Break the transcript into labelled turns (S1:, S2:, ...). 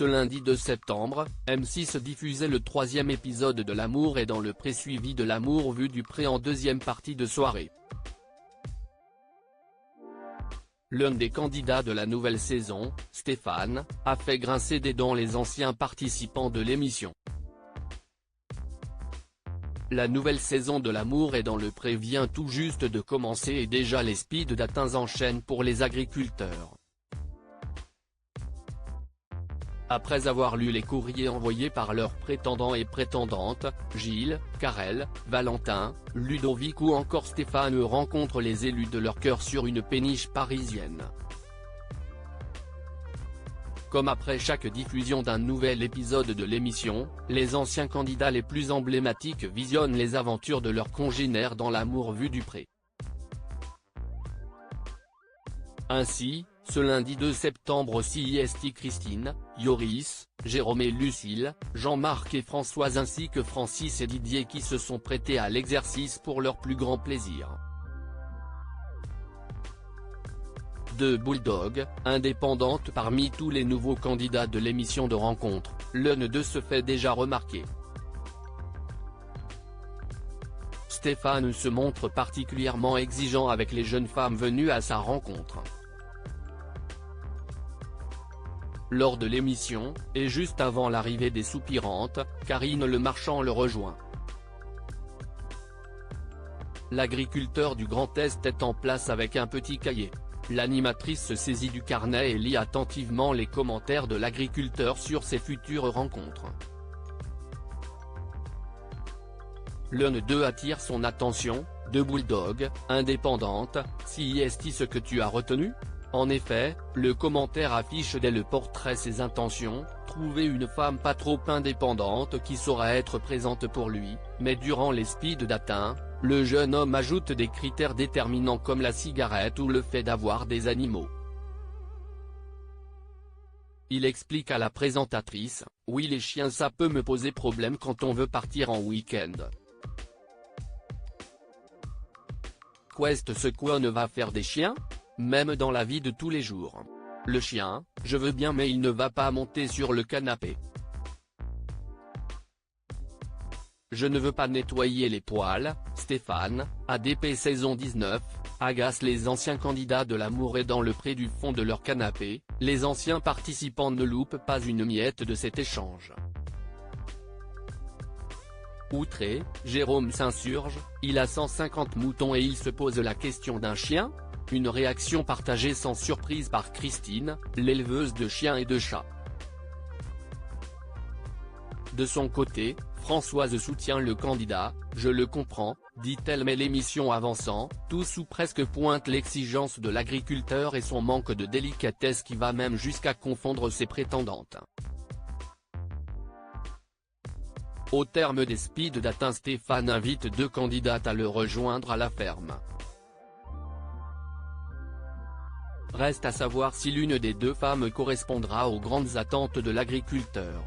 S1: Ce lundi 2 septembre, M6 diffusait le 3e épisode de L'amour est dans le pré suivi de L'amour vu du pré en deuxième partie de soirée. L'un des candidats de la nouvelle saison, Stéphane, a fait grincer des dents les anciens participants de l'émission. La nouvelle saison de L'amour est dans le pré vient tout juste de commencer et déjà les speed datings enchaînent pour les agriculteurs. Après avoir lu les courriers envoyés par leurs prétendants et prétendantes, Gilles, Karel, Valentin, Ludovic ou encore Stéphane rencontrent les élus de leur cœur sur une péniche parisienne. Comme après chaque diffusion d'un nouvel épisode de l'émission, les anciens candidats les plus emblématiques visionnent les aventures de leurs congénères dans L'amour vu du pré. Ainsi, ce lundi 2 septembre CIST Christine, Yoris, Jérôme et Lucille, Jean-Marc et Françoise ainsi que Francis et Didier qui se sont prêtés à l'exercice pour leur plus grand plaisir. Deux bulldogs, indépendantes parmi tous les nouveaux candidats de l'émission de rencontre, l'un d'eux se fait déjà remarquer. Stéphane se montre particulièrement exigeant avec les jeunes femmes venues à sa rencontre. Lors de l'émission, et juste avant l'arrivée des soupirantes, Karine Le Marchand le rejoint. L'agriculteur du Grand Est est en place avec un petit cahier. L'animatrice se saisit du carnet et lit attentivement les commentaires de l'agriculteur sur ses futures rencontres. L'un d'eux attire son attention, deux bulldogs, indépendantes, CIST ce que tu as retenu ? En effet, le commentaire affiche dès le portrait ses intentions, trouver une femme pas trop indépendante qui saura être présente pour lui, mais durant les speed datings, le jeune homme ajoute des critères déterminants comme la cigarette ou le fait d'avoir des animaux. Il explique à la présentatrice, « Oui les chiens ça peut me poser problème quand on veut partir en week-end. Quest ce qu'on ne va faire des chiens ? Même dans la vie de tous les jours. Le chien, je veux bien mais il ne va pas monter sur le canapé. Je ne veux pas nettoyer les poils, Stéphane, ADP saison 19, agace les anciens candidats de L'amour est dans le pré du fond de leur canapé, les anciens participants ne loupent pas une miette de cet échange. Outré, Jérôme s'insurge, il a 150 moutons et il se pose la question d'un chien ? Une réaction partagée sans surprise par Christine, l'éleveuse de chiens et de chats. De son côté, Françoise soutient le candidat, « Je le comprends », dit-elle mais l'émission avançant, tous ou presque pointe l'exigence de l'agriculteur et son manque de délicatesse qui va même jusqu'à confondre ses prétendantes. Au terme des speed datings Stéphane invite deux candidates à le rejoindre à la ferme. Reste à savoir si l'une des deux femmes correspondra aux grandes attentes de l'agriculteur.